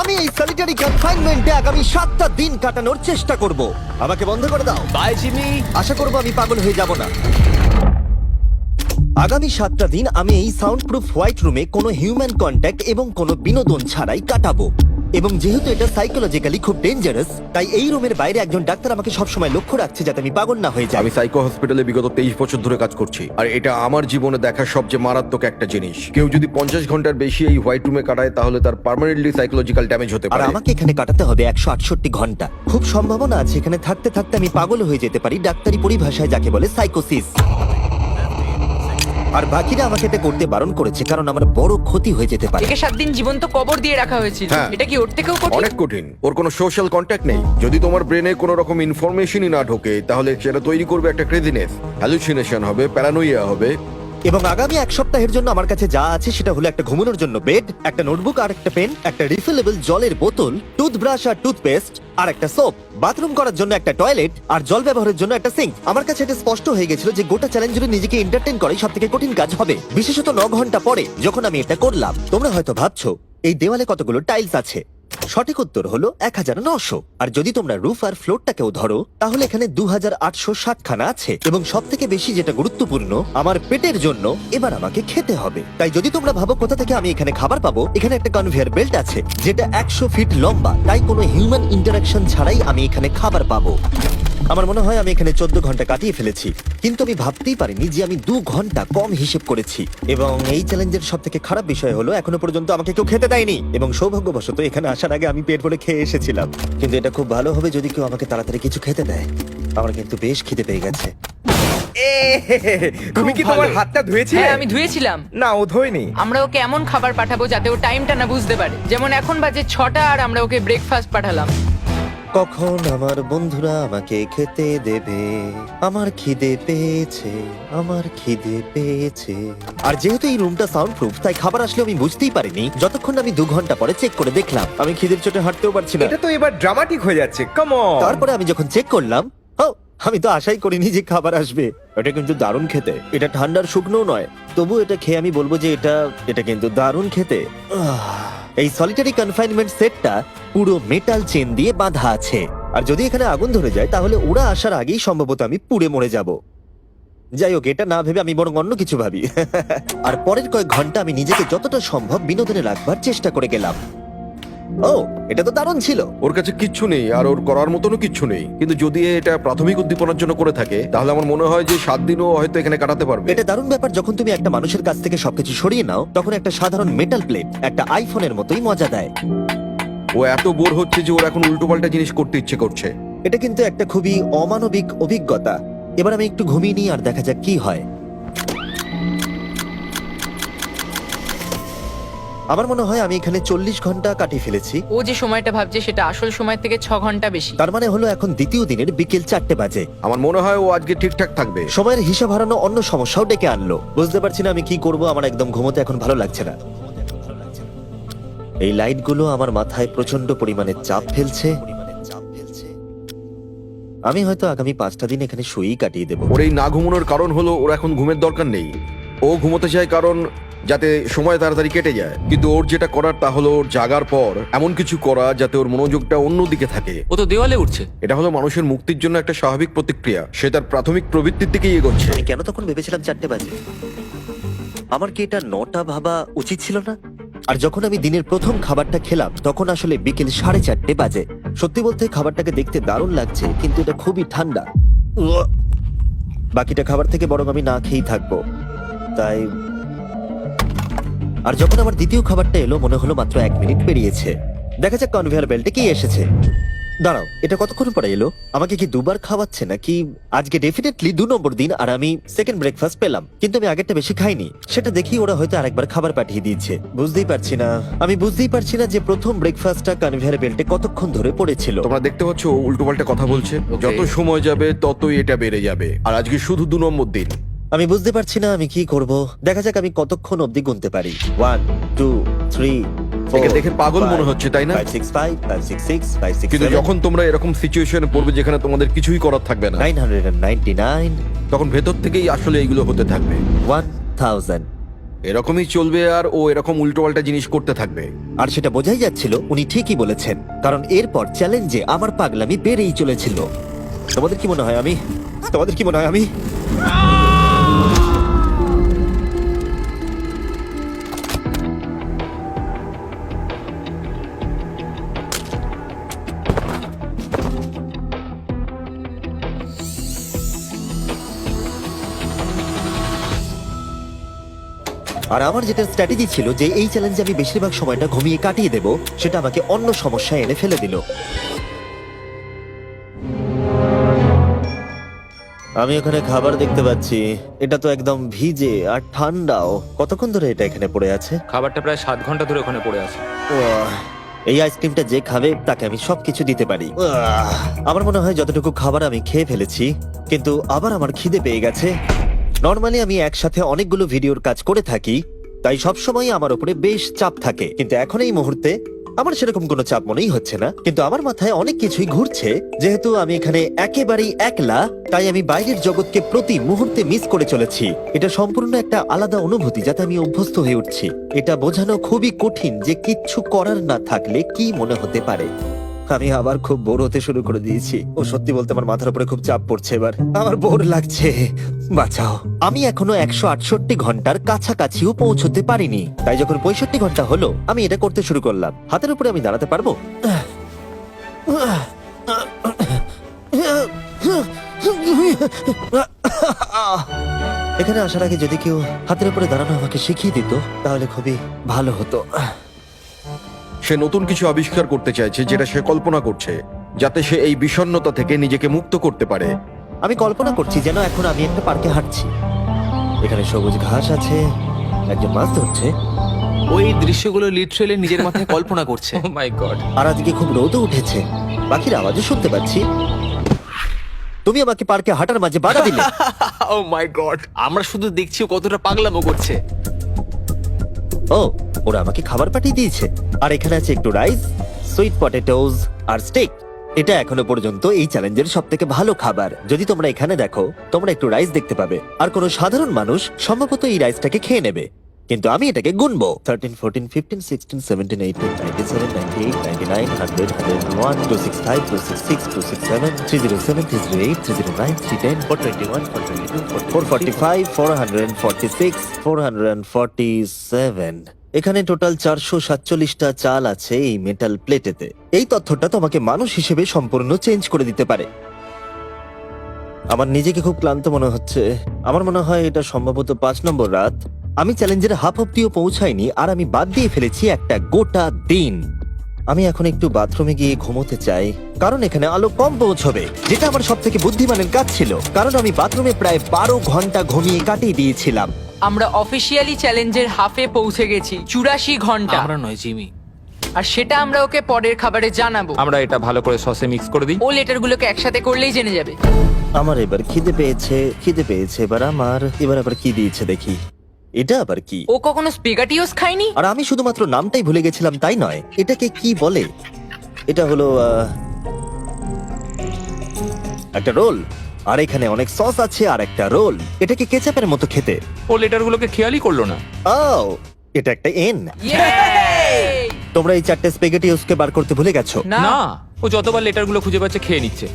আমি এই সলিটারি কনফাইনমেন্টে আগামী 7টা দিন কাটানোর চেষ্টা করব। আমাকে বন্ধ করে দাও। Bye Jimmy. আশা করব আমি পাগল হয়ে যাব না। আগামী 7টা দিন আমি এই সাউন্ড প্রুফ হোয়াইট রুমে কোনো হিউম্যান কন্ট্যাক্ট এবং কোনো বিনোদন ছাড়াই কাটাবো। এবং যেহেতু এটা সাইকোলজিক্যালি খুব ডেঞ্জারাস, তাই এই রুমের বাইরে একজন ডাক্তার আমাকে সবসময় লক্ষ্য রাখছে যাতে আমি পাগল না হয়ে যাই। আমি সাইকো হসপিটালে বিগত 23 বছর ধরে কাজ করছি, আর এটা আমার জীবনে দেখা সবচেয়ে মারাত্মক একটা জিনিস। কেউ যদি 50 ঘন্টার বেশি এই হোয়াইট রুমে কাটায় তাহলে তার পার্মানেন্টলি সাইকোলজিক্যাল ড্যামেজ হতে আর পারে। আমাকে এখানে কাটাতে হবে 168 ঘন্টা। খুব সম্ভাবনা আছে এখানে থাকতে থাকতে আমি পাগল হয়ে যেতে পারি, ডাক্তারি পরিভাষায় যাকে বলে সাইকোসিস। আর বাকিরা আমাকে এটা করতে বারণ করেছে কারণ আমার বড় ক্ষতি হয়ে যেতে পারে। একে 7 দিন জীবন্ত কবর দিয়ে রাখা হয়েছিল। হ্যাঁ। এটা কি ওর থেকেও কঠিন? অনেক কঠিন। ওর কোনো সোশ্যাল কন্ট্যাক্ট নেই। যদি তোমার ব্রেনে কোনো রকম ইনফরমেশনই না ঢোকে তাহলে সেটা তৈরি করবে একটা ক্রেজিনেস, হ্যালুসিনেশন হবে, প্যারানোইয়া হবে। এবং আগামী 1 সপ্তাহের জন্য আমার কাছে যা আছে সেটা হলো একটা ঘুমানোর জন্য বেড, একটা নোটবুক আর একটা পেন, একটা রিফিলেবল জলের বোতল, টুথব্রাশ আর টুথপেস্ট আর একটা সোপ, বাথরুম করার জন্য একটা টয়লেট আর জল ব্যবহারের জন্য একটা সিঙ্ক। আমার কাছে এটা স্পষ্ট হয়ে গেছিল যে গোটা চ্যালেঞ্জ জুড়ে নিজেকে এন্টারটেইন করাই সবথেকে কঠিন কাজ হবে, বিশেষত 9 ঘন্টা পরে যখন আমি এটা করলাম। তোমরা হয়তো ভাবছো এই দেওয়ালে কতগুলো টাইলস আছে। সঠিক উত্তর হলো 1900। আর যদি তোমরা রুফ আর ফ্লোরটাকেও ধরো তাহলে এখানে 2860 খানা আছে। এবং সব থেকে বেশি যেটা গুরুত্বপূর্ণ, আমার পেটের জন্য এবার আমাকে খেতে হবে। তাই যদি তোমরা ভাবো কোথা থেকে আমি এখানে খাবার পাবো, এখানে একটা কনভেয়ার বেল্ট আছে যেটা 100 ফিট লম্বা, তাই কোনো হিউম্যান ইন্টারাকশন ছাড়াই আমি এখানে খাবার পাবো। আমার মনে হয় আমি এখানে 14 ঘন্টা কাটিয়ে ফেলেছি, কিন্তু আমি ভাবতেই পারিনি যে আমি 2 ঘন্টা কম হিসেব করেছি। এবং এই চ্যালেঞ্জের সব থেকে খারাপ বিষয় হলো এখনো পর্যন্ত আমাকে কেউ খেতে দেয়নি। এবং সৌভাগ্যবশত এখানে আসার আগে আমি পেট ভরে খেয়ে এসেছিলাম। কিন্তু এটা খুব ভালো হবে যদি কেউ আমাকে তাড়াতাড়ি কিছু খেতে দেয়। আমার কিন্তু বেশ খিদে পেয়ে গেছে। তুমি কি তোমার হাতটা ধুয়েছিলে? হ্যাঁ, আমি ধুয়েছিলাম। না, ও ধোয়নি। আমরা ওকে এমন খাবার পাঠাবো যাতে ও টাইমটা না বুঝতে পারে। যেমন এখন বাজে 6টা আর আমরা ওকে ব্রেকফাস্ট পাঠালাম। কখন আমার বন্ধুরা আমাকে খেতে দেবে? আমার খিদে পেয়েছে, আমার খিদে পেয়েছে। আর যেহেতু এই রুমটা সাউন্ড প্রুফ, তাই খাবার আসলে আমি বুঝতেই পারিনি যতক্ষণ আমি 2 ঘন্টা পরে চেক করে দেখলাম। আমি খিদের চোটে হাঁটতেও পারছি না। এটা তো এবার ড্রামাটিক হয়ে যাচ্ছে। Come on. তারপরে আমি যখন চেক করলাম, আমি তো আশাই করিনি যে খাবার আসবে। এটা কিন্তু দারুণ খেতে। এটা ঠান্ডার শুকনো নয়, তবু এটা খেয়ে আমি বলবো যে এটা কিন্তু দারুণ খেতে। এই সলিটারি কনফাইনমেন্ট সেটটা পুরো মেটাল চেন দিয়ে বাঁধা আছে, আর যদি এখানে আগুন ধরে যায় তাহলে ওরা আসার আগেই সম্ভবত আমি পুড়ে মরে যাব। যাই হোক, এটা না ভেবে আমি বরং অন্য কিছু ভাবি। আর পরের কয়েক ঘন্টা আমি নিজেকে যতটা সম্ভব বিনোদনে রাখবার চেষ্টা করে গেলাম। এটা তো দারুণ ছিল। ওর কাছে কিচ্ছু নেই আর ওর করার মতনও কিচ্ছু নেই, কিন্তু যদি এটা প্রাথমিক উদ্দীপনার জন্য করে থাকে তাহলে আমার মনে হয় যে 7 দিনও হয়তো এখানে কাটাতে পারবে। এটা দারুণ ব্যাপার, যখন তুমি একটা মানুষের কাছ থেকে সবকিছু সরিয়ে নাও তখন একটা সাধারণ মেটাল প্লেট একটা আইফোনের মতোই মজা দেয়। ও এত বোর হচ্ছে যে ওর এখন উল্টোপাল্টা জিনিস করতে ইচ্ছে করছে। এটা কিন্তু একটা খুবই অমানবিক অভিজ্ঞতা। এবার আমি একটু ঘুমিয়ে নিই আর দেখা যাক কি হয়। আমার মনে হয় আমি এখানে 40 ঘন্টা কাটিয়ে ফেলেছি। ও যে সময়টা ভাবছে সেটা আসল সময় থেকে 6 ঘন্টা বেশি। তার মানে হলো এখন দ্বিতীয় দিনের বিকেল 4টে বাজে। আমার মনে হয় ও আজকে ঠিকঠাক থাকবে। সময়ের হিসাব হারানো অন্য সমস্যাও ডেকে আনলো। বুঝতে পারছি না আমি কি করব। আমার একদম ঘুমোতে এখন ভালো লাগছে না। এই লাইটগুলো আমার মাথায় প্রচন্ড পরিমাণে চাপ ফেলছে। আমি হয়তো আগামী 5টা দিন এখানে শুয়েই কাটিয়ে দেবো। ওর এই না ঘুমানোর কারণ হলো ওর এখন ঘুমের দরকার নেই। ও ঘুমোতে চায় কারণ যাতে সময় তাড়াতাড়ি কেটে যায়, কিন্তু ওর যেটা করার তা হলো ওর জাগার পর এমন কিছু করা যাতে ওর মনোযোগটা অন্যদিকে থাকে। ও তো দেওয়ালে উঠছে। এটা হলো মানুষের মুক্তির জন্য একটা স্বাভাবিক প্রতিক্রিয়া। সে তার প্রাথমিক প্রবৃত্তির দিকেই এগোচ্ছে। আমি কেন তখন ভেবেছিলাম 4টে বাজে? আমার কি এটা 9টা ভাবা উচিত ছিল না? আর যখন আমি দিনের প্রথম খাবারটা খেলাম তখন আসলে বিকেল 4:30 বাজে। সত্যি বলতে খাবারটাকে দেখতে দারুণ লাগছে, কিন্তু এটা খুবই ঠান্ডা। বাকিটা খাবার থেকে বরং আমি না খেয়েই থাকবো। তাই আর যখন আমার দ্বিতীয় খাবারটা এলো মনে হলো মাত্র 1 মিনিট পেরিয়েছে। দেখা যাক কনভেয়ার বেল্টে কি এসেছে। দাঁড়াও, এটা কতক্ষণ পরে এলো? আমাকে কি দুবার খাওয়াচ্ছে নাকি? আজকে ডেফিনেটলি 2 নম্বর দিন আর আমি সেকেন্ড ব্রেকফাস্ট পেলাম, কিন্তু আমি আগেরটা বেশি খাইনি। সেটা দেখি ওরা হয়তো আরেকবার খাবার পাঠিয়ে দিয়েছে। বুঝতেই পারছি না যে প্রথম ব্রেকফাস্টটা কনভেয়ার বেল্টে কতক্ষণ ধরে পড়েছিল। তোমরা দেখতে পাচ্ছ ও উল্টোপাল্টা কথা বলছে। Okay. যত সময় যাবে ততই এটা বেড়ে যাবে, আর আজকে শুধু 2 নম্বর দিন। আমি বুঝতে পারছি না আমি কি করব। দেখা যাক আমি কতক্ষণ অবধি গুনতে পারি। 1 2 3 একে দেখে পাগল মনে হচ্ছে, তাই না? 5 6 5 5 6 6 5 6 কিন্তু যখন তোমরা এরকম সিচুয়েশনে পড়বে যেখানে তোমাদের কিছুই করার থাকবে না, 999 তখন ভেতর থেকেই আসলে এইগুলো হতে থাকবে। 1000 এরকমই চলবে আর ও এরকম উল্টোপাল্টা জিনিস করতে থাকবে। আর সেটা বোঝাই যাচ্ছিল উনি ঠিকই বলেছেন, কারণ এরপর চ্যালেঞ্জে আমার পাগলামি বেড়েই চলেছিল। তোমাদের কি মনে হয় আমি আর আমার যেটা স্ট্র্যাটেজি ছিল যে এই চ্যালেঞ্জে আমি বেশিরভাগ সময়টা ঘুমিয়ে কাটিয়ে দেব, সেটা আমাকে অন্য সমস্যায় এনে ফেলে দিল। আমি ওখানে খাবার দেখতে পাচ্ছি, এটা তো একদম ভিজে আর ঠান্ডাও। কতক্ষণ ধরে এটা এখানে পড়ে আছে? খাবারটা প্রায় 7 ঘন্টা ধরে ওখানে পড়ে আছে। উয়াহ, এই আইসক্রিমটা যে খাবে তাকে আমি সবকিছু দিতে পারি। উয়াহ, আমার মনে হয় যতটুকু খাবার আমি খেয়ে ফেলেছি, কিন্তু আবার আমার খিদে পেয়ে গেছে। নর্মালি আমি একসাথে অনেকগুলো ভিডিওর কাজ করে থাকি, তাই সবসময় আমার উপরে বেশ চাপ থাকে, কিন্তু এখন এই মুহূর্তে আমার সেরকম কোনো চাপ মনেই হচ্ছে না। কিন্তু আমার মাথায় অনেক কিছুই ঘুরছে। যেহেতু আমি এখানে একেবারেই একলা, তাই আমি বাইরের জগৎকে প্রতি মুহূর্তে মিস করে চলেছি। এটা সম্পূর্ণ একটা আলাদা অনুভূতি যাতে আমি অভ্যস্ত হয়ে উঠছি। এটা বোঝানো খুবই কঠিন যে কিচ্ছু করার না থাকলে কি মনে হতে পারে। আমি আবার খুব বোর হতে শুরু করে দিয়েছি। ও সত্যি বলতে আমার মাথার উপরে খুব চাপ পড়ছে এবার। আমার বোর লাগছে, বাঁচাও। আমি এখনো 168 ঘন্টার কাছাকাছিও পৌঁছতে পারিনি, তাই যখন 65 ঘন্টা হলো আমি এটা করতে শুরু করলাম। হাতের উপরে আমি দাঁড়াতে পারবো? এখানে আসার আগে যদি কেউ হাতের উপরে দাঁড়ানো আমাকে শিখিয়ে দিত তাহলে খুবই ভালো হতো। সে নতুন কিছু আবিষ্কার করতে চাইছে যেটা সে কল্পনা করছে, যাতে সে এই বিষণ্ণতা থেকে নিজেকে মুক্ত করতে পারে। আমি কল্পনা করছি যেন এখন আমি একটা পার্কে হাঁটছি। এখানে সবুজ ঘাস আছে, একজন মাছ ধরছে, ওই দৃশ্যগুলো লিটারেলি নিজের মাথায় কল্পনা করছে। ও মাই গড। আর আজকে খুব রোদও উঠেছে। পাখির আওয়াজও শুনতে পাচ্ছি। তুমি আমাকে পার্কে হাঁটার মাঝে বাধা দিলে। ও মাই গড, আমরা শুধু দেখছি ও কতটা পাগলামো করছে। ও, ওরা আমাকে খাবার পাঠিয়ে দিয়েছে। আর এখানে আছে একটু রাইস, সুইট পটেটোজ আর স্টেক। এটা এখনো পর্যন্ত এই চ্যালেঞ্জের সব থেকে ভালো খাবার। যদি তোমরা এখানে দেখো, তোমরা একটু রাইস দেখতে পাবে। আর কোনো সাধারণ মানুষ সম্ভবত এই রাইসটাকে খেয়ে নেবে, কিন্তু আমি এটাকে গুনবো। 13, 14, 15, 16, 17, 18, 97, 98, 99, 100, 101, 265, 266, 267, 307, 308, 309, 310, 421, 422, 445, 446, 447। এখানে টোটাল 447টা চাল আছে এই মেটাল প্লেটেতে। এই তথ্যটা তোমাকে মানুষ হিসেবে সম্পূর্ণ চেঞ্জ করে দিতে পারে। আমার নিজেকে খুব ক্লান্ত মনে হচ্ছে। আমার মনে হয় এটা সম্ভবত 5 নম্বর রাত। আমি চ্যালেঞ্জের হাফ অব্দিও পৌঁছাইনি আর আমি বাদ দিয়ে ফেলেছি একটা গোটা দিন। আমি এখন একটু বাথরুমে গিয়ে ঘুমোতে চাই, কারণ এখানে আলো কম পৌঁছবে, যেটা আমার সব থেকে বুদ্ধিমানের কাজ ছিল, কারণ আমি বাথরুমে প্রায় 12 ঘন্টা ঘুমিয়ে কাটিয়ে দিয়েছিলাম। আমরা অফিসিয়ালি চ্যালেঞ্জের হাফে পৌঁছে গেছি, 84 ঘন্টা। আমরা নয় জিমি। আর সেটা আমরা ওকে পরের খাবারে জানাবো। আমরা এটা ভালো করে সসে মিক্স করে দিই। ও লেটারগুলোকে একসাথে করলেই জেনে যাবে। আমার এবার খিদে পেয়েছে এবার এবার আবার কি দিয়েছে দেখি। এটা আবার কি? ও কখনো স্পেগাটিওস খায়নি। আর আমি শুধুমাত্র নামটাই ভুলে গেছিলাম তাই নয়, এটাকে কি বলে? এটা হলো একটা রোল। আর এখানে অনেক সস আছে আর একটা রোল। এটাকে কেচাপের মতো খেতে। ও লেটারগুলোকে খেয়ালই করলো না। ও, এটা একটা এন। Yay! তোমরা এই 4টে স্পেগেটিওসকে বার করতে ভুলে গেছো। না। না, ও যতবার লেটারগুলো খুঁজে পাচ্ছে খেয়ে নিচ্ছে।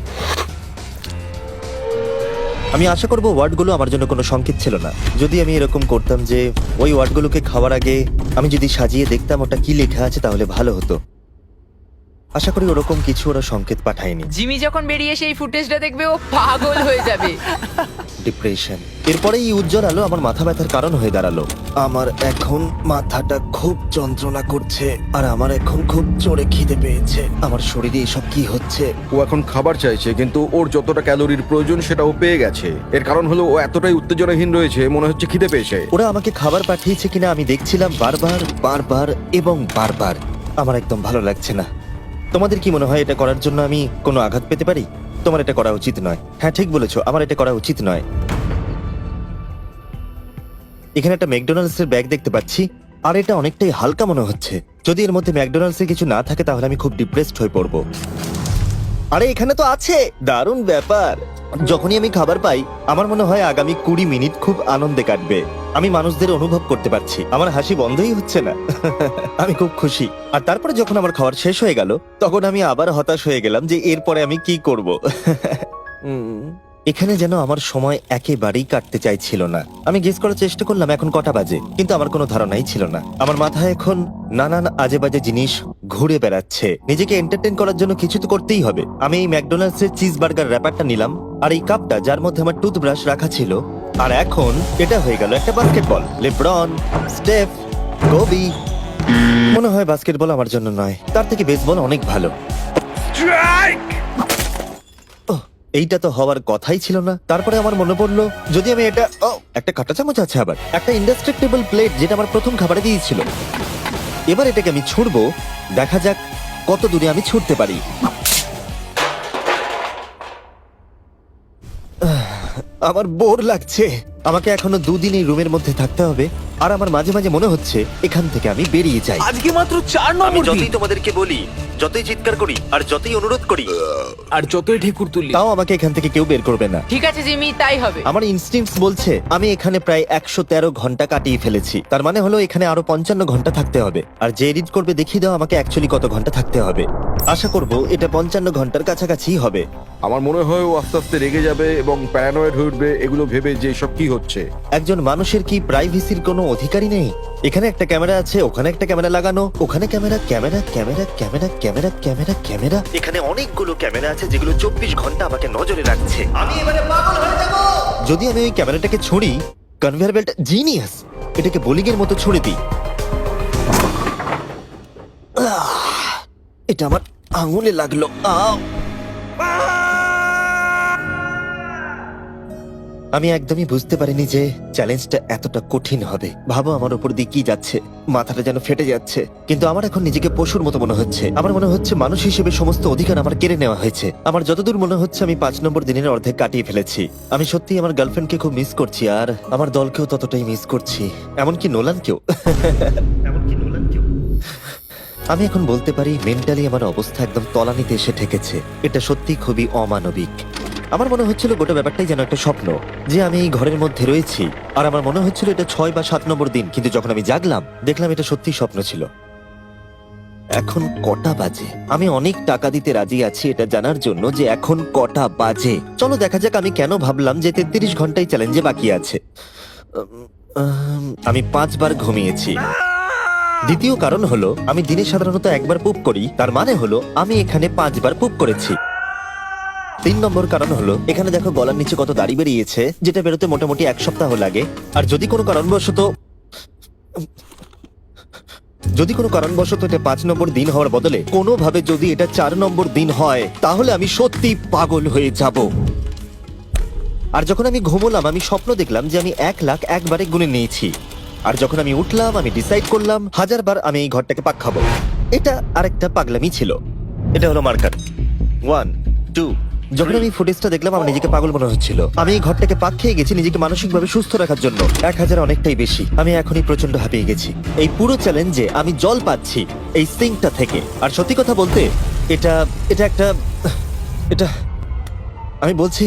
আমি আশা করবো ওয়ার্ডগুলো আমার জন্য কোনো সংকেত ছিল না। যদি আমি এরকম করতাম যে ওই ওয়ার্ডগুলোকে খাওয়ার আগে আমি যদি সাজিয়ে দেখতাম ওটা কি লেখা আছে তাহলে ভালো হতো। আশা করি ওরকম কিছু ওরা সংকেত পাঠায়নি। জিমি যখন বেরিয়ে সেই ফুটেজটা দেখবে ও পাগল হয়ে যাবে। ডিপ্রেশন। এরপরে এই উজ্জ্বল আলো আমার মাথা ব্যথার কারণ হয়ে দাঁড়ালো। আমার এখন মাথাটা খুব যন্ত্রণা করছে আর আমার এখন খুব জোরে খিদে পেয়েছে। আমার শরীরে এসব কি হচ্ছে? ও এখন খাবার চাইছে, কিন্তু ওর যতটা ক্যালোরির প্রয়োজন সেটা ও পেয়ে গেছে। এর কারণ হলো ও এতটাই উত্তেজনাহীন রয়েছে, মনে হচ্ছে খিদে পেয়েছে। ওরা আমাকে খাবার পাঠিয়েছে কিনা আমি দেখছিলাম বারবার বারবার এবং বারবার। আমার একদম ভালো লাগছে না। তোমাদের কি মনে হয় এটা করার জন্য আমি কোনো আঘাত পেতে পারি? তোমার এটা করা উচিত নয়। হ্যাঁ, ঠিক বলেছো, আমার এটা করা উচিত নয়। এখানে একটা ম্যাকডোনাল্ডস এর ব্যাগ দেখতে পাচ্ছি, আর এটা অনেকটাই হালকা মনে হচ্ছে। যদি এর মধ্যে ম্যাকডোনাল্ডস এর কিছু না থাকে তাহলে আমি খুব ডিপ্রেসড হয়ে পড়বো। আরে এখানে তো আছে, দারুণ ব্যাপার। যখনই আমি খাবার পাই আমার মনে হয় আগামী 20 মিনিট খুব আনন্দে কাটবে। আমি মানুষদের অনুভব করতে পারছি, আমার হাসি বন্ধই হচ্ছে না। আমি খুব খুশি। আর তারপরে যখন আমার খাবার শেষ হয়ে গেল তখন আমি আবার হতাশ হয়ে গেলাম যে এরপরে আমি কি করব। এখানে যেন আমার সময় একেবারেই কাটতে চাইছিল না। আমি গেস করার চেষ্টা করলাম এখন কটা বাজে, কিন্তু আমার কোনো ধারণাই ছিল না। আমার মাথায় এখন নানান আজে বাজে জিনিস ঘুরে বেড়াচ্ছে। নিজেকে এন্টারটেইন করার জন্য কিছু তো করতেই হবে। আমি এই ম্যাকডোনাল্ডস এর চিজ বার্গার র্যাপারটা নিলাম, আর এই কাপটা যার মধ্যে আমার টুথব্রাশ রাখা ছিল। আর এখন এটা হয়ে গেল একটা বাস্কেটবল। LeBron, স্টেফ, Covey. মনে হয় বাস্কেটবল আমার জন্য নয়, তার থেকে বেসবল অনেক ভালো। স্ট্রাইক! ওহ, এইটা তো হওয়ার কথাই ছিল না। তারপরে আমার মনে পড়লো যদি আমি এটা একটা কাঁটা চামচ আছে, আবার একটা ইন্ডাস্ট্রেক্টেবল প্লেট যেটা আমার প্রথম খাবারে দিয়েছিল। এবার এটাকে আমি ছুঁড়বো, দেখা যাক কত দূরে আমি ছুটতে পারি। আমার বোর লাগছে। আমাকে এখনো 2 দিন এই রুমের মধ্যে থাকতে হবে, আর আমার মাঝে মাঝে মনে হচ্ছে এখান থেকে আমি বেরিয়ে যাই। আজকে মাত্র 4 আমি নম্বর যতই দিন তোমাদেরকে বলি, যতই চিৎকার করি, আর যতই অনুরোধ করি, আর যতই ঢেকুর তুললি তাও আমাকে এখান থেকে কেউ বের করবে না। ঠিক আছে জিমি, তাই হবে। আমার ইনস্টিংক্টস বলছে আমি এখানে প্রায় 113 ঘন্টা কাটিয়ে ফেলেছি। তার মানে হলো এখানে আরো 55 ঘন্টা থাকতে হবে। আর যে এডিট করবে দেখিয়ে দাও আমাকে অ্যাকচুয়ালি কত ঘন্টা থাকতে হবে। আশা করব এটা 55 ঘন্টার কাছাকাছি হবে। আমার মনে হয় ও আস্তে আস্তে রেগে যাবে এবং প্যারানয়েড হয়ে উঠবে এগুলো ভেবে যে সব কি হচ্ছে। একজন মানুষের কি প্রাইভেসির কোনো অধিকারই নেই? এখানে একটা ক্যামেরা আছে, ওখানে একটা ক্যামেরা লাগানো, ওখানে camera camera camera camera camera camera camera. এখানে অনেকগুলো ক্যামেরা আছে যেগুলো 24 ঘন্টা আমাকে নজরে রাখছে। আমি এবারে পাগল হয়ে যাব। যদি আমি ওই ক্যামেরাটাকে ছুঁড়ি, কনভেয়ার বেল্ট জিনিয়াস, এটাকে বোলিং এর মতো ছুঁড়ে দিই। এটা আমার আঙুলে লাগলো। আমি একদমই বুঝতে পারিনি যে চ্যালেঞ্জটা এতটা কঠিন হবে। ভাবো আমার উপর দিয়ে কি যাচ্ছে, মাথাটা যেন ফেটে যাচ্ছে। কিন্তু আমার এখন নিজেকে পশুর মতো মনে হচ্ছে। আমার মনে হচ্ছে মানুষ হিসেবে সমস্ত অধিকার আমার কেড়ে নেওয়া হয়েছে। আমার যতদূর মনে হচ্ছে আমি 5 নম্বর দিনের অর্ধেক কাটিয়ে ফেলেছি। আমি সত্যি আমার গার্লফ্রেন্ডকে খুব মিস করছি, আর আমার দলকেও ততটাই মিস করছি, এমনকি নোলানকেও। আমি এখন বলতে পারি মেন্টালি আমার অবস্থা একদম তলানিতে এসে ঠেকেছে। এটা সত্যি খুবই অমানবিক। আমার মনে হচ্ছিল গোটা ব্যাপারটাই যেন একটা স্বপ্ন, যে আমি এই ঘরের মধ্যে রয়েছি। আর আমার মনে হচ্ছিল এটা 6 বা 7 নম্বর দিন, কিন্তু যখন আমি জাগলাম দেখলাম এটা সত্যি স্বপ্ন ছিল। এখন কটা বাজে? আমি অনেক টাকা দিতে রাজি আছি এটা জানার জন্য যে এখন কটা বাজে। চলো দেখা যাক আমি কেন ভাবলাম যে 33 ঘন্টাই চ্যালেঞ্জে বাকি আছে। আমি 5 বার ঘুমিয়েছি। দ্বিতীয় কারণ হলো আমি দিনে সাধারণত একবার পুপ করি, তার মানে হলো আমি এখানে 5 বার পুপ করেছি। 3 নম্বর কারণ হলো এখানে দেখো গলার নিচে কত দাড়ি বেরিয়েছে, যেটা বেরোতে মোটামুটি 1 সপ্তাহ লাগে। আর যদি কোনো কারণবশত এটা 5 নম্বর দিন হওয়ার বদলে কোনোভাবে যদি এটা 4 নম্বর দিন হয়, তাহলে আমি সত্যি পাগল হয়ে যাব। আর যখন আমি ঘুমোলাম আমি স্বপ্ন দেখলাম যে আমি 1 লাখ একবারে গুনে নিয়েছি। আর যখন আমি উঠলাম আমি ডিসাইড করলাম 1000 বার আমি এই ঘরটাকে পাক খাবো। এটা আরেকটা পাগলামি ছিল। এটা হলো মার্কার 1 2। যখন আমি ফুটেজটা দেখলাম আমার নিজেকে পাগল মনে হচ্ছিল। আমি এই ঘরটাকে পাক খেয়ে গেছি নিজেকে মানসিকভাবে সুস্থ রাখার জন্য। 1000 অনেকটাই বেশি। আমি এখনই প্রচন্ড হাঁপিয়ে গেছি। এই পুরো চ্যালেঞ্জে আমি জল পাচ্ছি এই সিঙ্কটা থেকে। আর সত্যি কথা বলতে এটা আমি বলছি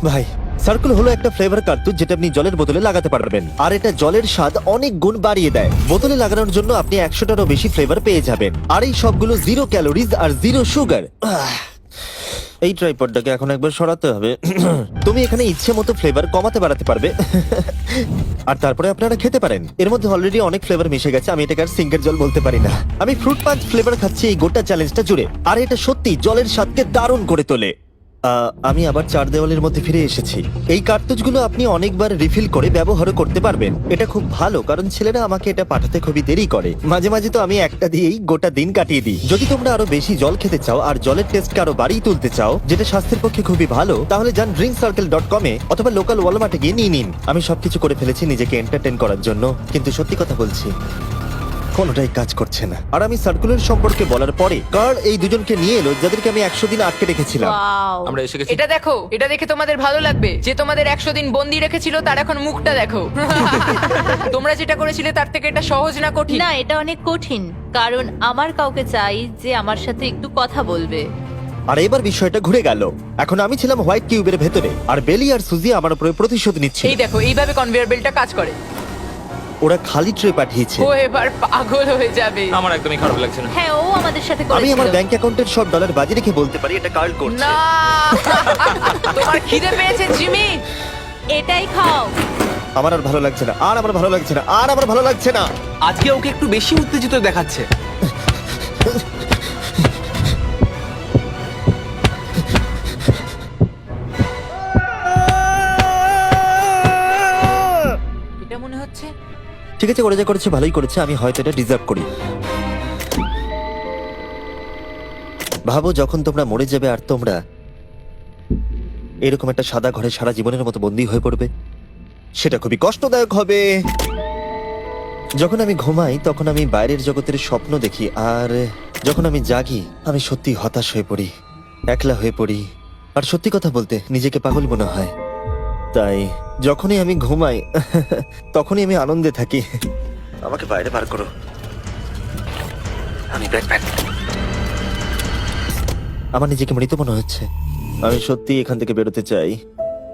ভাই, সার্কেল হলো একটা ফ্লেভার কার্তুজ যেটা আপনি জলের বোতলে লাগাতে পারবেন, আর এটা জলের স্বাদ অনেক গুণ বাড়িয়ে দেয়। বোতলে লাগানোর জন্য আপনি 100টারও বেশি ফ্লেভার পেয়ে যাবেন, আর এই সবগুলো 0 ক্যালোরিজ আর 0 সুগার। এই ট্রাইপডটাকে এখন একবার সরাতে হবে। তুমি এখানে ইচ্ছে মতো ফ্লেভার কমাতে বাড়াতে পারবে, আর তারপরে আপনারা খেতে পারেন। এর মধ্যে অলরেডি অনেক ফ্লেভার মিশে গেছে, আমি এটাকে আর সিঙ্কের জল বলতে পারি না। আমি ফ্রুট পাঞ্চ ফ্লেভার খাচ্ছি এই গোটা চ্যালেঞ্জটা জুড়ে, আর এটা সত্যি জলের স্বাদকে দারুণ করে তোলে। আমি আবার 4 দেওয়ালের মধ্যে ফিরে এসেছি। এই কার্তুজগুলো আপনি অনেকবার রিফিল করে ব্যবহারও করতে পারবেন। এটা খুব ভালো, কারণ ছেলেরা আমাকে এটা পাঠাতে খুবই দেরি করে। মাঝে মাঝে তো আমি একটা দিয়েই গোটা দিন কাটিয়ে দিই। যদি তোমরা আরো বেশি জল খেতে চাও আর জলের টেস্টকে আরো বাড়িয়ে তুলতে চাও, যেটা স্বাস্থ্যের পক্ষে খুবই ভালো, তাহলে যান drinkcircle.com এ অথবা লোকাল ওয়ালমার্টে গিয়ে নিয়ে নিন। আমি সবকিছু করে ফেলেছি নিজেকে এন্টারটেইন করার জন্য, কিন্তু সত্যি কথা বলছি কোনোটাই কাজ করছে না। আর আমি সার্কুলার সম্পর্কে বলার পরে কার্ল এই দুজনকে নিয়ে এলো যাদেরকে আমি 100 দিন আটকে রেখেছিলাম। Wow! আমরা এসে গেছি। এটা দেখো, এটা দেখে তোমাদের ভালো লাগবে। যে তোমাদের 100 দিন বন্দি রেখেছিল তার এখন মুখটা দেখো। তোমরা যেটা করেছিলে তার থেকে এটা সহজ না কঠিন? না, এটা অনেক কঠিন, কারণ আমার কাউকে চাই যে আমার সাথে একটু কথা বলবে। আর এবার বিষয়টা ঘুরে গেল। এখন আমি ছিলাম হোয়াইট কিউবের ভেতরে, আর বেলি আর সুজি আমার উপরে প্রতিশোধ নিচ্ছে। এই দেখো এইভাবে কনভেয়ার বেল্টটা কাজ করে। ওরা খালি ট্রে পাঠিয়েছে। ও এবার পাগল হয়ে যাবে। আমার একদমই খারাপ লাগছে না। হ্যাঁ, ও আমাদের সাথে আমি আমার করেছিল। ব্যাংক অ্যাকাউন্টের সব ডলার বাজি রেখে বলতে পারি এটা কার্ল করছে। না তোমার খিদে পেয়েছে জিমি? এটাই খাও। আমার আর ভালো লাগছে না, আর আমার ভালো লাগছে না, আর আমার ভালো লাগছে না। আজকে ওকে একটু বেশি উত্তেজিত দেখাচ্ছে। এটা মনে হচ্ছে ঠিক আছে, ওরা যা করেছে ভালোই করেছে। আমি হয়তো এটা ডিজার্ভ করি। ভাবো যখন তোমরা মরে যাবে আর তোমরা এরকম একটা সাদা ঘরে সারা জীবনের মতো বন্দী হয়ে পড়বে, সেটা খুবই কষ্টদায়ক হবে। যখন আমি ঘুমাই তখন আমি বাইরের জগতের স্বপ্ন দেখি, আর যখন আমি জাগি আমি সত্যি হতাশ হয়ে পড়ি, একলা হয়ে পড়ি, আর সত্যি কথা বলতে নিজেকে পাগল মনে হয়। তাই যখনই আমি ঘুমাই তখনই আমি আনন্দে থাকি। আমাকে বাইরে বার করো, আমি ব্যাটম্যান। আমার নিজেকে মৃত মনে হচ্ছে। আমি সত্যি এখান থেকে বেরোতে চাই।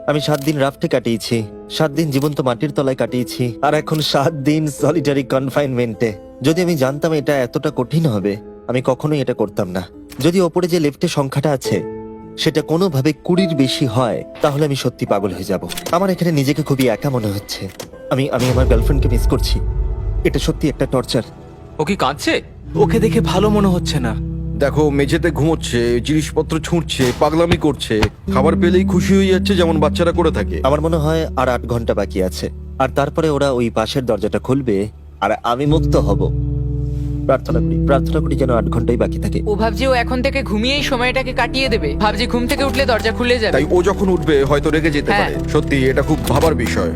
আমি 7 দিন রাফটে কাটিয়েছি, 7 দিন জীবন্ত মাটির তলায় কাটিয়েছি, আর এখন 7 দিন সলিটারি কনফাইনমেন্টে। যদি আমি জানতাম এটা এতটা কঠিন হবে, আমি কখনোই এটা করতাম না। যদি ওপরে যে লেফটে সংখ্যাটা আছে সেটা কোনোভাবে 20-র বেশি হয়, তাহলে আমি সত্যি পাগল হয়ে যাব। আমার এখানে নিজেকে খুবই একা মনে হচ্ছে। আমি আমার গার্লফ্রেন্ডকে মিস করছি। এটা সত্যি একটা টর্চার। ও কি কাঁদছে? ওকে দেখে ভালো মনে হচ্ছে না। দেখো মেঝেতে ঘুমোচ্ছে, জিনিসপত্র ছুঁড়ছে, পাগলামি করছে, খাবার পেলেই খুশি হয়ে যাচ্ছে যেমন বাচ্চারা করে থাকে। আমার মনে হয় আর 8 ঘন্টা বাকি আছে, আর তারপরে ওরা ওই পাশের দরজাটা খুলবে আর আমি মুক্ত হব। প্রার্থনা করি যেন 8 ঘন্টাই বাকি থাকে। ও ভাবছে ও এখন থেকে ঘুমিয়েই সময়টাকে কাটিয়ে দেবে। ভাবছি ঘুম থেকে উঠলে দরজা খুলে যাবে। তাই ও যখন উঠবে হয়তো রেগে যেতে হ্যাঁ। পারে। সত্যি এটা খুব ভাবার বিষয়।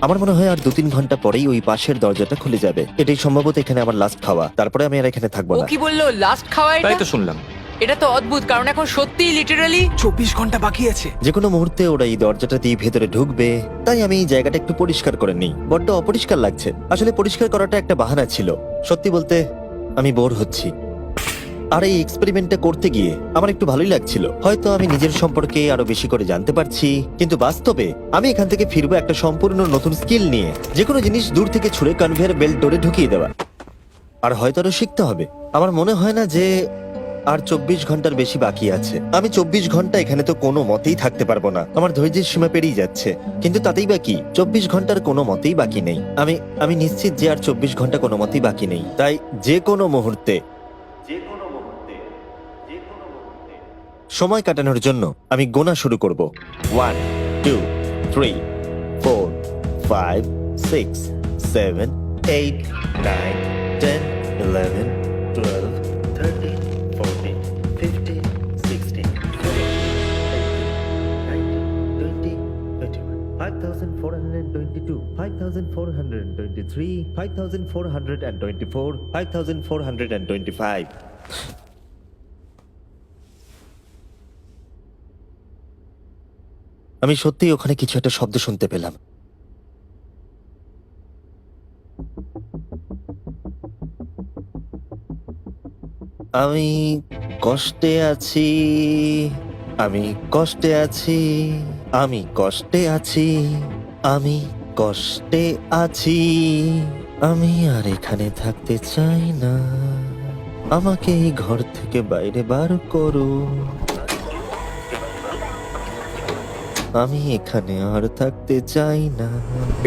আমার মনে হয় আর 2-3 ঘন্টা পরেই ওই পাশের দরজাটা খুলে যাবে। এটাই সম্ভবত এখানে আমার লাস্ট খাওয়া, তারপরে আমি আর এখানে থাকবো ও না। কি বললো লাস্ট খাওয়া? তাই এটা তো শুনলাম। এটা তো অদ্ভুত, কারণ এখন সত্যি লিটারালি 24 ঘন্টা বাকি আছে। যে কোনো মুহূর্তে ওরা এই দরজাটা দিয়ে ভেতরে ঢুকবে, তাই আমি এই জায়গাটা একটু পরিষ্কার করে নিই। বড্ড অপরিষ্কার লাগছে। আসলে পরিষ্কার করাটা একটা বাহানা ছিল। সত্যি বলতে আমি বোর হচ্ছি। আর এই এক্সপেরিমেন্টটা করতে গিয়ে আমার একটু ভালোই লাগছিল। হয়তো আমি নিজের সম্পর্কে আরো বেশি করে জানতে পারছি, কিন্তু বাস্তবে আমি এখান থেকে ফিরবো একটা সম্পূর্ণ নতুন স্কিল নিয়ে। যে কোনো জিনিস দূর থেকে ছুঁড়ে কনভেয়ার বেল্ট ডোরে ঢুকিয়ে দেওয়া। আর হয়তো আরো শিখতে হবে। আমার মনে হয় না যে আর 24 ঘন্টার বেশি বাকি আছে। আমি 24 ঘন্টা এখানে তো কোনো মতেই থাকতে পারবো না। আমার ধৈর্যের সীমা পেরিয়ে যাচ্ছে। কিন্তু তাতেই বাকি 24 ঘন্টার কোনো মতেই বাকি নেই। আমি নিশ্চিত যে আর 24 ঘন্টা কোনো মতেই বাকি নেই। তাই যে কোনো মুহূর্তে সময় কাটানোর জন্য আমি গোনা শুরু করব। 1 2 3 4 5 6 7 8 9 10 11 12 13 14 15 16 17 5,422 5,423 5,424 5,425 আমি সত্যিই ওখানে কিছু একটা শব্দ শুনতে পেলাম। আমি কষ্টে আছি, আমি কষ্টে আছি, আমি কষ্টে আছি, আমি কষ্টে আছি, আমি আর এখানে থাকতে চাই না। আমাকে এই ঘর থেকে বাইরে বার করো। আমি এখানে আর থাকতে চাই না।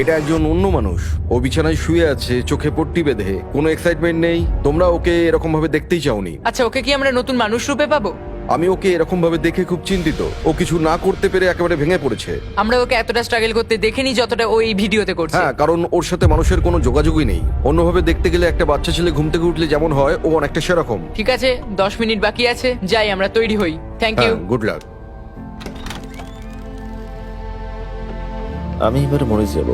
এটা একজন অন্য মানুষ। ও বিছানায় শুয়ে আছে, চোখে পট্টি বেঁধে, কোনো এক্সাইটমেন্ট নেই। তোমরা ওকে এরকম ভাবে দেখতেই চাওনি। আচ্ছা ওকে কি আমরা নতুন মানুষ রূপে পাবো? আমি ওকে এরকম ভাবে দেখে খুব চিন্তিত। ও কিছু না করতে পেরে একেবারে ভেঙে পড়েছে। আমরা ওকে এতটা স্ট্রাগল করতে দেখিনি যতটা ও এই ভিডিওতে করছে। হ্যাঁ, কারণ ওর সাথে মানুষের কোনো যোগাযোগই নেই। অন্যভাবে দেখতে গেলে একটা বাচ্চা ছেলে ঘুম থেকে উঠলে যেমন হয়, ও অনেকটা সেরকম। ঠিক আছে 10 মিনিট বাকি আছে, যাই আমরা তৈরি হই। Thank you. হ্যাঁ, গুড লাক। আমি এবার মরে যাব।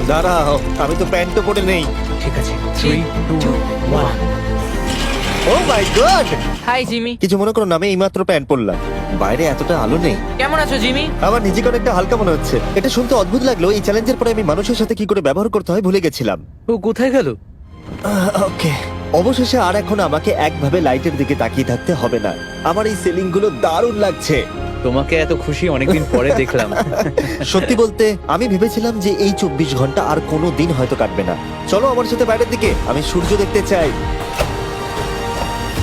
দাঁড়াও, আমি তো প্যান্টও পরে নেই। ঠিক আছে 3 2 1। ও মাই গড! Hi Jimmy. কিছু মনে করো না, আমি এইমাত্র প্যান্ট পরলাম। বাইরে এতটা আলো নেই। কেমন আছো জিমি? আমার নিজেকে অনেকটা হালকা মনে হচ্ছে। এটা শুনতে অদ্ভুত লাগলো, এই চ্যালেঞ্জের পরে আমি মানুষের সাথে কি করে ব্যবহার করতে হয় ভুলে গেছিলাম। ও কোথায় গেল? ওকে, অবশেষে আর এখন আমাকে একভাবে লাইটের দিকে তাকিয়ে থাকতে হবে না। আমার এই সিলিং গুলো দারুণ লাগছে। তোমাকে এত খুশি অনেকদিন পরে দেখলাম। সত্যি বলতে আমি ভেবেছিলাম যে এই 24 ঘন্টা আর কোনো দিন হয়তো কাটবে না। চলো আমার সাথে বাইরের দিকে, আমি সূর্য দেখতে চাই।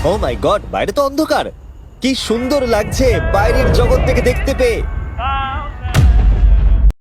ও মাই গড, বাইরে তো অন্ধকার। কি সুন্দর লাগছে বাইরের জগৎ থেকে দেখতে পেয়ে।